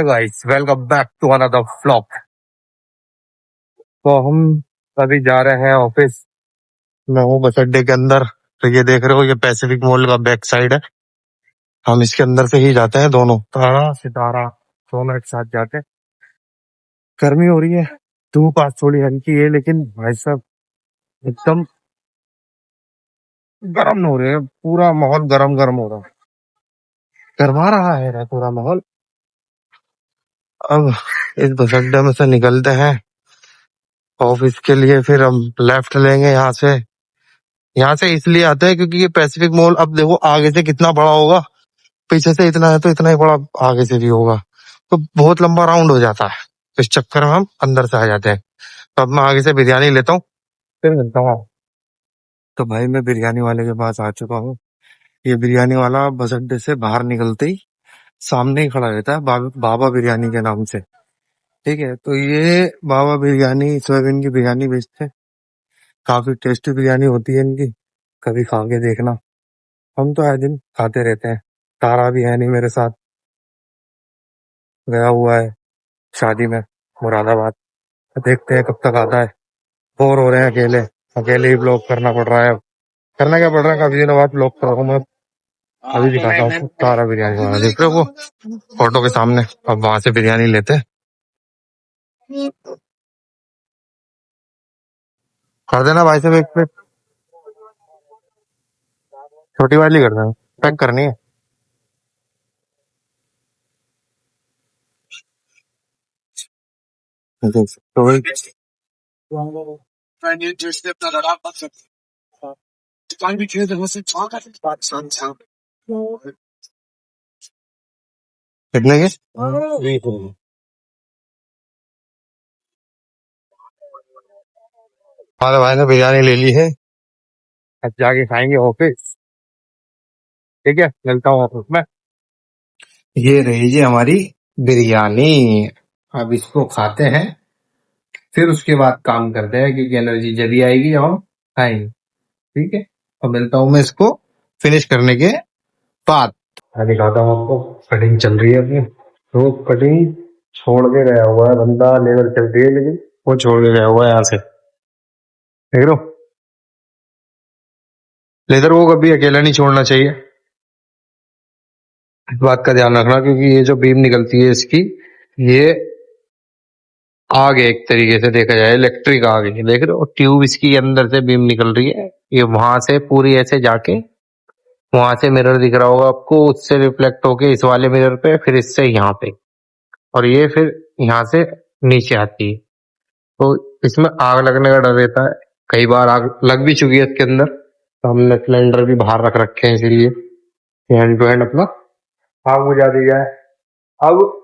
है guys, welcome back to another vlog. तो हम अभी जा रहे हैं ऑफिस। मैं हूँ बस अड्डे के अंदर। तो ये देख रहे हो, ये पैसिफिक मॉल का बैक साइड है। हम इसके अंदर से ही जाते हैं, दोनों तारा सितारा दोनों एक साथ जाते हैं। गर्मी हो रही है, धूप आज थोड़ी हल्की है, लेकिन भाई साहब एकदम गर्म हो रहे हैं। पूरा माहौल गरम गरम हो रहा है, गर्मा रहा है पूरा माहौल। अब इस बस अड्डे में से निकलते हैं ऑफिस के लिए, फिर हम लेफ्ट लेंगे यहाँ से। यहाँ से इसलिए आते हैं क्योंकि ये पैसिफिक मॉल, अब देखो आगे से कितना बड़ा होगा, पीछे से इतना है तो इतना ही बड़ा आगे से भी होगा, तो बहुत लंबा राउंड हो जाता है। इस चक्कर में हम अंदर से आ जाते हैं। तो अब मैं आगे से बिरयानी लेता हूँ, फिर मिलता हूँ। तो भाई मैं बिरयानी वाले के पास आ चुका हूँ। ये बिरयानी वाला बस अड्डे से बाहर निकलते ही सामने ही खड़ा रहता है, बाबा बिरयानी के नाम से। ठीक है, तो ये बाबा बिरयानी सोयाबीन की बिरयानी बेचते हैं। काफी टेस्टी बिरयानी होती है इनकी, कभी खा के देखना। हम तो हर दिन खाते रहते हैं। तारा भी है नहीं मेरे साथ, गया हुआ है शादी में मुरादाबाद। तो देखते हैं कब तक आता है। बोर हो रहे हैं अकेले, अकेले ही ब्लॉग करना पड़ रहा है। अब करना क्या पड़ रहा है, काफी दिनों बाद ब्लॉग कर रहा हूँ मैं। अभी दिखाता हूँ तारा बिरयानी वाला, देख रहे हो वो फोटो के सामने। अब वहां से बिरयानी लेते हैं। कर देना भाई साहब, एक प्लेट छोटी वाली कर देना, पैक करनी है। देख सकते हो भाई। कितने के? हमारे भाई ने बिरयानी ले ली है, अब जाके खाएंगे ऑफिस। ठीक है, मिलता हूँ ऑफिस में। ये रही जी हमारी बिरयानी। अब इसको खाते हैं, फिर उसके बाद काम करते हैं, क्योंकि एनर्जी जब ही आएगी जब हम खाएंगे। ठीक है, तो मिलता हूँ मैं इसको फिनिश करने के बाद। मैं दिखाता हूँ आपको, कटिंग चल रही है अपनी। तो कटिंग छोड़ के गया हुआ है बंदा, लेबर चल रही है, लेकिन वो छोड़ के गया हुआ है यहाँ से, देख लो। लेदर को कभी अकेला नहीं छोड़ना चाहिए, इस बात का ध्यान रखना। क्योंकि ये जो बीम निकलती है इसकी, ये आग है, एक तरीके से देखा जाए इलेक्ट्रिक आग है। देख रहे हो, ट्यूब इसकी अंदर से बीम निकल रही है, ये वहां से पूरी ऐसे जाके वहां से मिरर दिख रहा होगा आपको, उससे रिफ्लेक्ट होके इस वाले मिरर पे, फिर इससे यहाँ पे, और ये फिर यहाँ से नीचे आती है। तो इसमें आग लगने का डर रहता है। कई बार आग लग भी चुकी है इसके अंदर, तो हमने सिलेंडर भी बाहर रख रखे हैं, इसीलिए हैंड टू हैंड अपना आग बुझा दी जाए। अब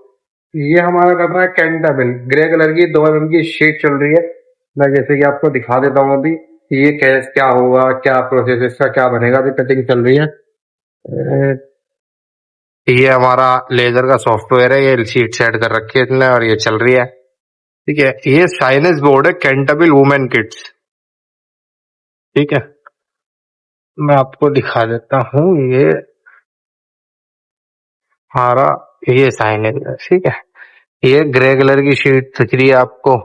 ये हमारा कर रहा है कैंटाबिल, ग्रे कलर की 2 mm की शीट चल रही है। मैं जैसे कि आपको दिखा देता हूँ अभी ये क्या होगा, क्या प्रोसेस इसका क्या बनेगा। अभी कटिंग चल रही है। ये हमारा लेजर का सॉफ्टवेयर है, ये शीट सेट कर रखी है इसने और ये चल रही है। ठीक है, ये साइनस बोर्ड है कैंटाबिल वुमेन किट्स। ठीक है, मैं आपको दिखा देता हूँ। ये हमारा ये साइनस है। ठीक है, ये ग्रे कलर की शीट दिख रही है आपको।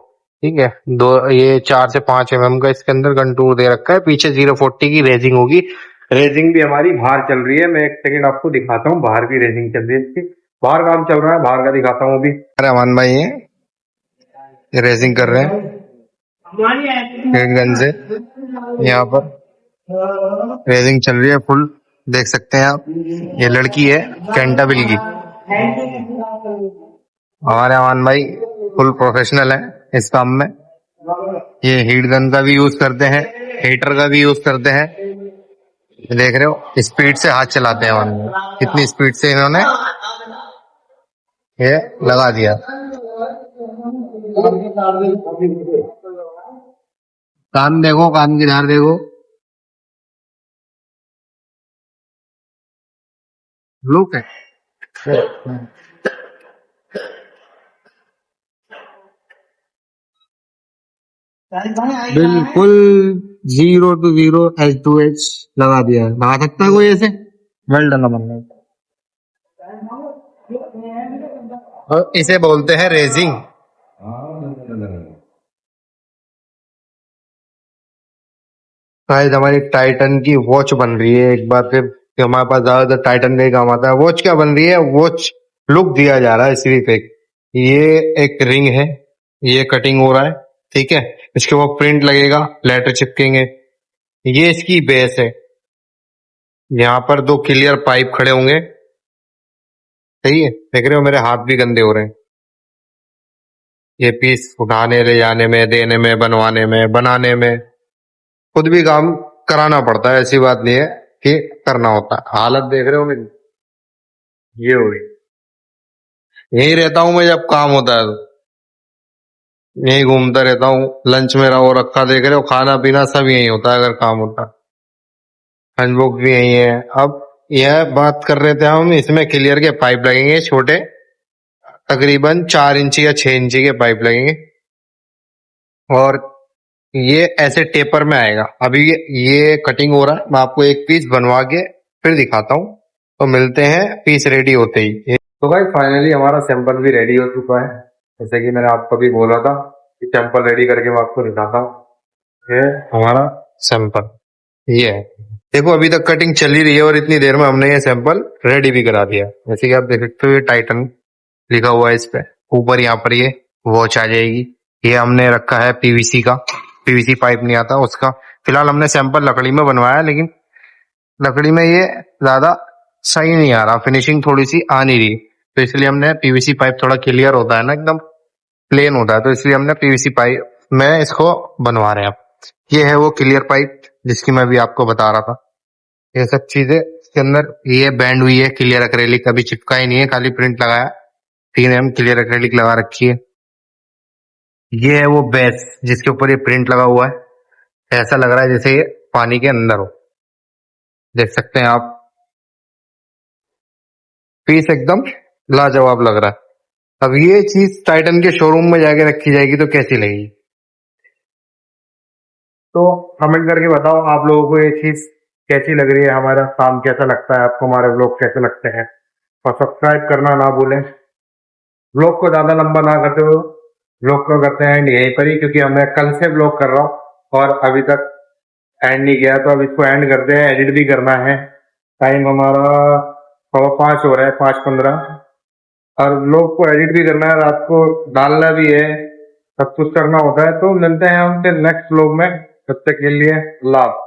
ठीक है, दो ये 4 से 5 mm का इसके अंदर कंटूर दे रखा है। पीछे 040 की रेजिंग होगी। रेजिंग भी हमारी बाहर चल रही है। मैं एक सेकंड आपको दिखाता हूँ, बाहर की रेजिंग चल रही है इसकी। बाहर काम चल रहा है, बाहर का दिखाता हूँ अभी। अरे अमान भाई ये रेजिंग कर रहे हैं गन से, यहाँ पर रेजिंग चल रही है फुल, देख सकते हैं आप। ये लड़की है कैंटाबिल की। हमारे अमान भाई फुल प्रोफेशनल है इस काम में। ये हीट गन का भी यूज करते हैं, हीटर का भी यूज करते हैं। देख रहे हो, स्पीड से हाथ चलाते हैं अमान भाई, कितनी स्पीड से इन्होंने ये लगा दिया। काम देखो, काम की धार देखो। लुक है बिल्कुल 0 to 0 H2H लगा दिया है। लगा सकता है कोई ऐसे? वेल डन अमन। और इसे बोलते हैं रेजिंग। गाइस हमारी टाइटन की वॉच बन रही है एक बार फिर, कि हमारे पास ज्यादातर टाइटन का ही काम आता है। वॉच क्या बन रही है, वॉच लुक दिया जा रहा है सिर्फ एक। ये एक रिंग है, ये कटिंग हो रहा है, ठीक है। इसके ऊपर प्रिंट लगेगा, लेटर चिपकेंगे। ये इसकी बेस है। यहाँ पर दो क्लियर पाइप खड़े होंगे, सही है। देख रहे हो मेरे हाथ भी गंदे हो रहे हैं। ये पीस उठाने ले जाने में, देने में, बनवाने में, बनाने में खुद भी काम कराना पड़ता है। ऐसी बात नहीं है कि करना होता है। हालत देख रहे हो मेरी, ये हो गई। यही रहता हूँ मैं जब काम होता है तो, यही घूमता रहता हूँ। लंच मेरा वो रखा देख रहे हो, खाना पीना सब यही होता है अगर काम होता है। लंच बॉक्स भी यही है। अब यह बात कर रहे थे हम, इसमें क्लियर के पाइप लगेंगे छोटे, तकरीबन 4 इंची या 6 इंची के पाइप लगेंगे। और ये ऐसे टेपर में आएगा। अभी ये कटिंग हो रहा है, मैं आपको एक पीस बनवा के फिर दिखाता हूँ। तो मिलते हैं पीस रेडी होते ही। तो भाई फाइनली हमारा सैंपल भी रेडी हो चुका है। जैसे कि मैंने आपको भी बोला था कि सैंपल रेडी करके मैं आपको दिखाता हूँ। ये हमारा सैंपल ये है। देखो अभी तक कटिंग चल ही रही है और इतनी देर में हमने ये सैंपल रेडी भी करा दिया। जैसे कि आप देख सकते हो, ये टाइटन लिखा हुआ है इस पे। ऊपर यहाँ पर ये वॉच आ जाएगी। ये हमने रखा है पीवीसी का, पीवीसी पाइप नहीं आता उसका। फिलहाल हमने सैंपल लकड़ी में बनवाया, लेकिन लकड़ी में ये ज्यादा सही नहीं आ रहा, फिनिशिंग थोड़ी सी आ नहीं रही। तो इसलिए हमने पीवीसी पाइप, थोड़ा क्लियर होता है ना, एकदम प्लेन होता है, तो इसलिए हमने पीवीसी पाइप में इसको बनवा रहे हैं अब। ये है वो क्लियर पाइप जिसकी मैं भी आपको बता रहा था। ये सब चीजें इसके अंदर, ये बैंड हुई है क्लियर एक्रेलिक, अभी चिपका ही नहीं है, खाली प्रिंट लगाया। 3 mm क्लियर एक्रेलिक लगा रखी है। ये है वो बेस जिसके ऊपर ये प्रिंट लगा हुआ है। ऐसा लग रहा है जैसे ये पानी के अंदर हो, देख सकते हैं आप। पीस एकदम लाजवाब लग रहा है। अब ये चीज टाइटन के शोरूम में जाके रखी जाएगी तो कैसी लगेगी। तो कमेंट करके बताओ आप लोगों को ये चीज कैसी लग रही है, हमारा काम कैसा लगता है आपको, हमारे ब्लॉग कैसे लगते हैं। और सब्सक्राइब करना ना भूलें। ब्लॉग को ज्यादा लंबा ना करते हुए ब्लॉग को करते हैं एंड यहीं पर ही, क्योंकि मैं कल से ब्लॉग कर रहा हूँ और अभी तक एंड नहीं किया। तो अब इसको एंड करते हैं, एडिट भी करना है। टाइम हमारा 5:15 हो रहा है, 5:15। और ब्लॉग को एडिट भी करना है, रात को डालना भी है, सब कुछ करना होता है। तो मिलते हैं हम फिर नेक्स्ट ब्लॉग में। तब तक के लिए लाभ।